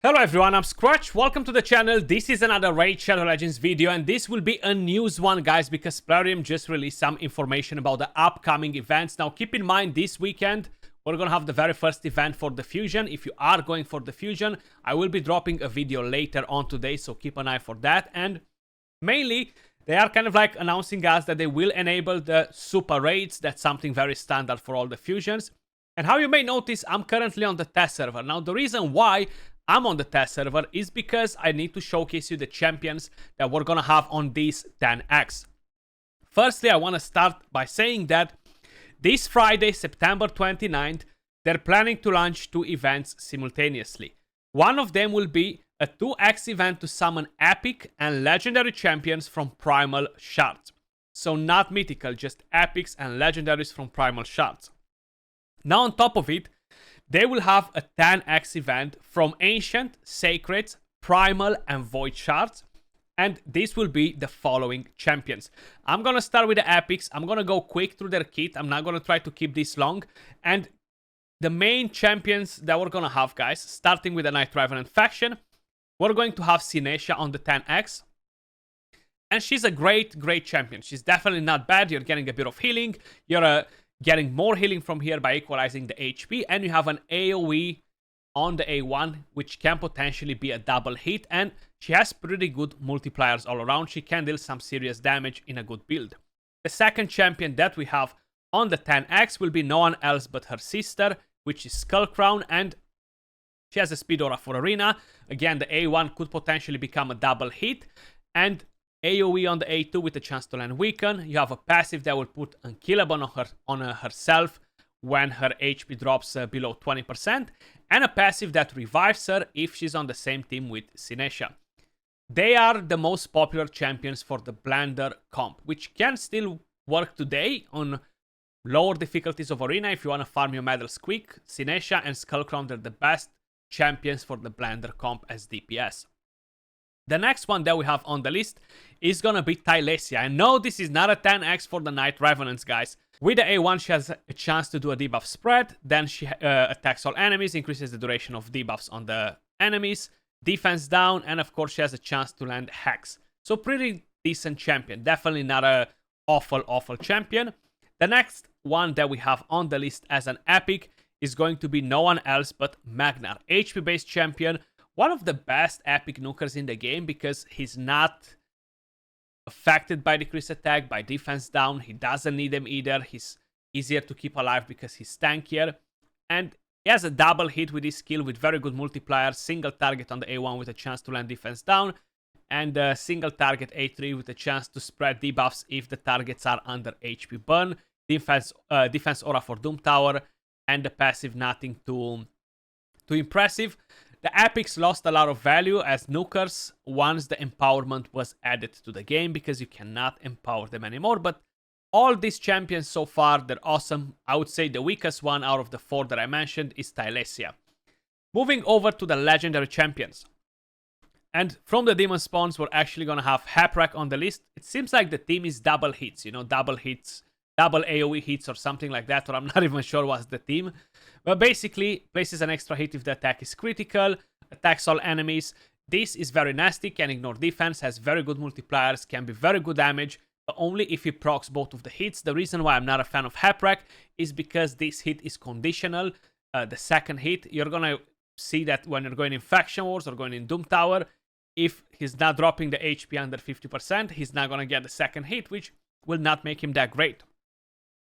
Hello everyone, I'm Skratch. Welcome to the channel. This is another Raid Shadow Legends video, and this will be a news one, guys, because Plarium just released some information about the upcoming events. Now, keep in mind, this weekend, we're gonna have the very first event for the Fusion. If you are going for the Fusion, I will be dropping a video later on today, so keep an eye for that. And mainly, they are kind of like announcing us that they will enable the super raids. That's something very standard for all the Fusions. And how you may notice, I'm currently on the test server. Now, the reason why I'm on the test server is because I need to showcase you the champions that we're gonna have on these 10x. Firstly, I want to start by saying that this Friday, September 29th, they're planning to launch two events simultaneously. One of them will be a 2x event to summon epic and legendary champions from primal shards. So not mythical, just epics and legendaries from primal shards. Now on top of it, they will have a 10x event from Ancient, Sacred, Primal, and Void Shards. And this will be the following champions. I'm gonna start with the Epics. I'm gonna go quick through their kit. I'm not gonna try to keep this long. And the main champions that we're gonna have, guys, starting with the Night Revenant faction, we're going to have Sinesha on the 10x. And she's a great champion. She's definitely not bad. You're getting a bit of healing. You're getting more healing from here by equalizing the HP, and you have an AoE on the A1, which can potentially be a double hit, and she has pretty good multipliers all around. She can deal some serious damage in a good build. The second champion that we have on the 10x will be no one else but her sister, which is Skullcrown, and she has a speed aura for arena. Again, the A1 could potentially become a double hit, and AoE on the A2 with a chance to land weaken. You have a passive that will put unkillable on herself when her HP drops below 20%, and a passive that revives her if she's on the same team with Sinesha. They are the most popular champions for the Blender comp, which can still work today on lower difficulties of arena if you want to farm your medals quick. Sinesha and Skullcrown are the best champions for the Blender comp as DPS. The next one that we have on the list is gonna be Tylesia. I know this is not a 10x for the Night Revenants, guys. With the A1, she has a chance to do a debuff spread. Then she attacks all enemies, increases the duration of debuffs on the enemies, defense down, and of course she has a chance to land Hex. So pretty decent champion. Definitely not a awful champion. The next one that we have on the list as an epic is going to be no one else but Magna. HP-based champion. One of the best epic nukers in the game because he's not affected by decreased attack, by defense down. He doesn't need them either. He's easier to keep alive because he's tankier. And he has a double hit with his skill with very good multiplier. Single target on the A1 with a chance to land defense down. And a single target A3 with a chance to spread debuffs if the targets are under HP burn. Defense aura for Doom Tower. And the passive nothing too impressive. The epics lost a lot of value as nukers once the empowerment was added to the game because you cannot empower them anymore. But all these champions so far, they're awesome. I would say the weakest one out of the four that I mentioned is Tylesia. Moving over to the legendary champions. And from the demon spawns, we're actually going to have Haprack on the list. It seems like the team is double hits, double hits. Double AoE hits or something like that, or I'm not even sure what's the team. But basically, places an extra hit if the attack is critical, attacks all enemies. This is very nasty, can ignore defense, has very good multipliers, can be very good damage, but only if he procs both of the hits. The reason why I'm not a fan of Haprack is because this hit is conditional. The second hit, you're gonna see that when you're going in Faction Wars or going in Doom Tower, if he's not dropping the HP under 50%, he's not gonna get the second hit, which will not make him that great.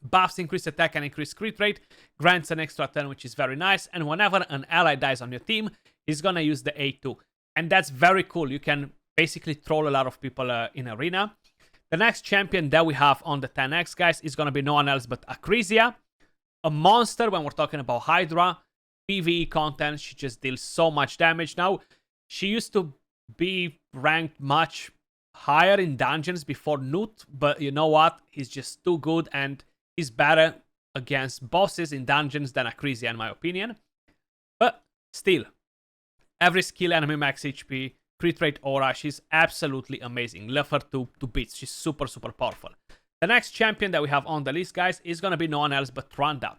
Buffs increase attack and increase crit rate, grants an extra turn, which is very nice, and whenever an ally dies on your team, he's gonna use the A2. And that's very cool. You can basically troll a lot of people in arena. The next champion that we have on the 10x, guys, is gonna be no one else but Acrisia. A monster when we're talking about Hydra. PvE content, she just deals so much damage. Now, she used to be ranked much higher in dungeons before Newt, but you know what? He's just too good and is better against bosses in dungeons than Acrisia in my opinion. But still, every skill enemy max HP, crit rate aura, she's absolutely amazing. Love her to bits. She's super powerful. The next champion that we have on the list, guys, is gonna be no one else but Tranda.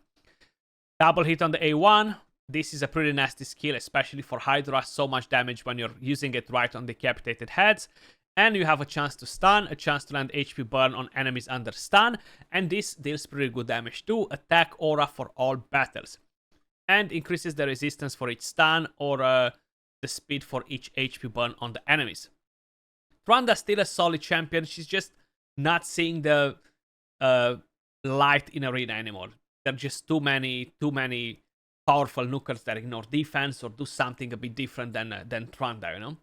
Double hit on the A1, this is a pretty nasty skill, especially for Hydra. So much damage when you're using it right on decapitated heads. And you have a chance to stun, a chance to land HP burn on enemies under stun. And this deals pretty good damage too. Attack aura for all battles. And increases the resistance for each stun or the speed for each HP burn on the enemies. Tronda's still a solid champion. She's just not seeing the light in arena anymore. There are just too many powerful nukers that ignore defense or do something a bit different than Tronda, you know?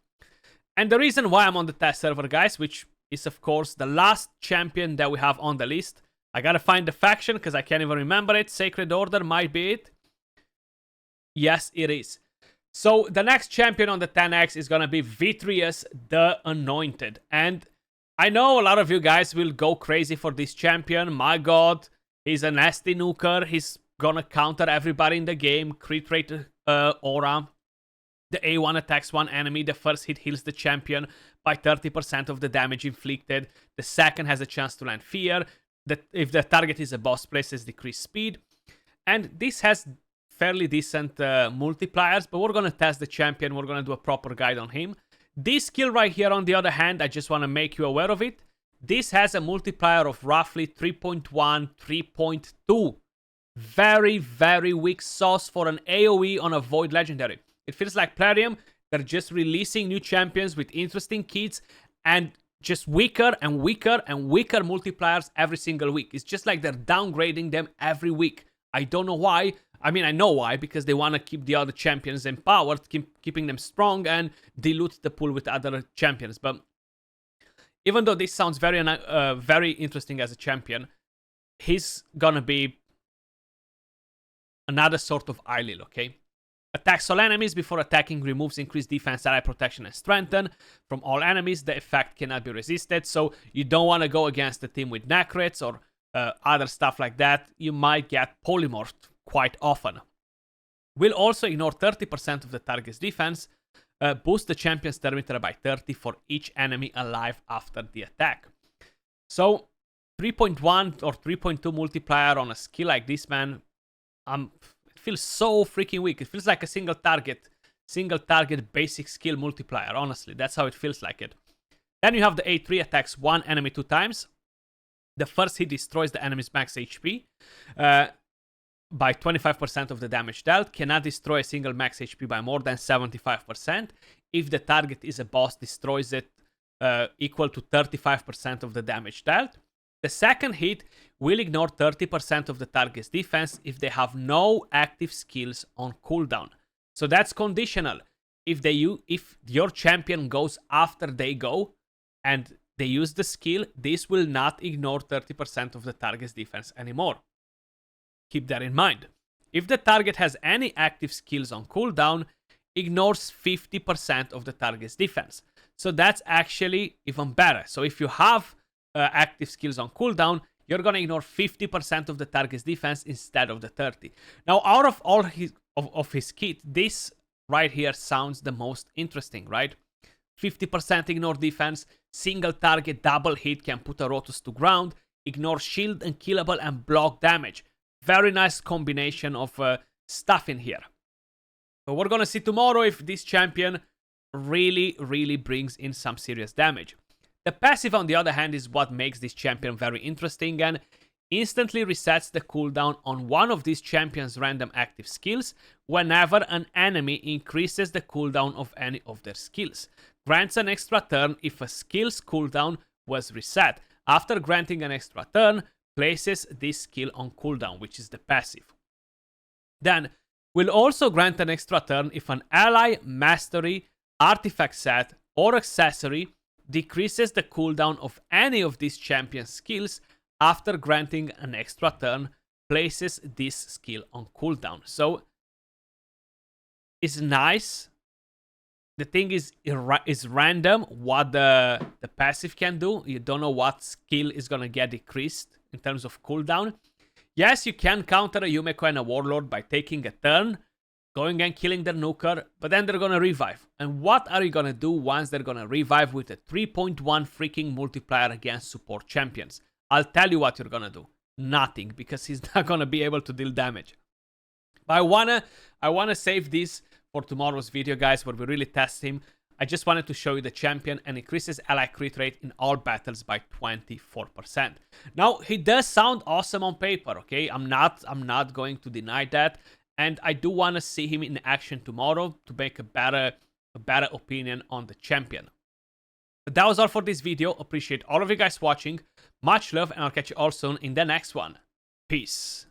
And the reason why I'm on the test server, guys, which is, of course, the last champion that we have on the list. I gotta find the faction because I can't even remember it. Sacred Order might be it. Yes, it is. So the next champion on the 10x is gonna be Vitrius the Anointed. And I know a lot of you guys will go crazy for this champion. My god, he's a nasty nuker. He's gonna counter everybody in the game. Crit rate aura. The A1 attacks one enemy. The first hit heals the champion by 30% of the damage inflicted. The second has a chance to land fear. If the target is a boss, places decreased speed. And this has fairly decent multipliers, but we're gonna test the champion. We're gonna do a proper guide on him. This skill right here, on the other hand, I just want to make you aware of it. This has a multiplier of roughly 3.1, 3.2. Very, very weak sauce for an AoE on a Void Legendary. It feels like Plarium, they're just releasing new champions with interesting kits and just weaker and weaker and weaker multipliers every single week. It's just like they're downgrading them every week. I don't know why. I mean, I know why, because they want to keep the other champions empowered, keeping them strong and dilute the pool with other champions. But even though this sounds very interesting as a champion, he's gonna be another sort of Eilil, okay? Attacks all enemies before attacking, removes increased defense, ally protection, and strengthen from all enemies. The effect cannot be resisted, so you don't want to go against the team with Necrets or other stuff like that. You might get polymorphed quite often. Will also ignore 30% of the target's defense, boost the champion's turn meter by 30 for each enemy alive after the attack. So 3.1 or 3.2 multiplier on a skill like this, man, it feels so freaking weak. It feels like a single target basic skill multiplier, honestly. That's how it feels like it. Then you have the A3, attacks one enemy 2 times. The first hit destroys the enemy's max HP by 25% of the damage dealt. Cannot destroy a single max HP by more than 75%. If the target is a boss, destroys it equal to 35% of the damage dealt. The second hit will ignore 30% of the target's defense if they have no active skills on cooldown. So that's conditional. If your champion goes after they go and they use the skill, this will not ignore 30% of the target's defense anymore. Keep that in mind. If the target has any active skills on cooldown, ignores 50% of the target's defense. So that's actually even better. So if you have active skills on cooldown, you're gonna ignore 50% of the target's defense instead of the 30. Now, out of all his kit, this right here sounds the most interesting, right? 50% ignore defense, single target double hit can put a Rotus to ground, ignore shield, unkillable, and block damage. Very nice combination of stuff in here. But we're gonna see tomorrow if this champion really brings in some serious damage. The passive, on the other hand, is what makes this champion very interesting and instantly resets the cooldown on one of this champion's random active skills whenever an enemy increases the cooldown of any of their skills. Grants an extra turn if a skill's cooldown was reset. After granting an extra turn, places this skill on cooldown, which is the passive. Then, will also grant an extra turn if an ally, mastery, artifact set, or accessory decreases the cooldown of any of these champion skills after granting an extra turn, places this skill on cooldown. So it's nice. The thing is random what the passive can do. You don't know what skill is gonna get decreased in terms of cooldown. Yes, you can counter a Yumeko and a Warlord by taking a turn, going and killing their nuker, but then they're gonna revive. And what are you gonna do once they're gonna revive with a 3.1 freaking multiplier against support champions? I'll tell you what you're gonna do. Nothing, because he's not gonna be able to deal damage. But I wanna save this for tomorrow's video, guys, where we really test him. I just wanted to show you the champion and increases ally crit rate in all battles by 24%. Now, he does sound awesome on paper, okay? I'm not going to deny that. And I do want to see him in action tomorrow to make a better opinion on the champion. But that was all for this video. Appreciate all of you guys watching. Much love, and I'll catch you all soon in the next one. Peace.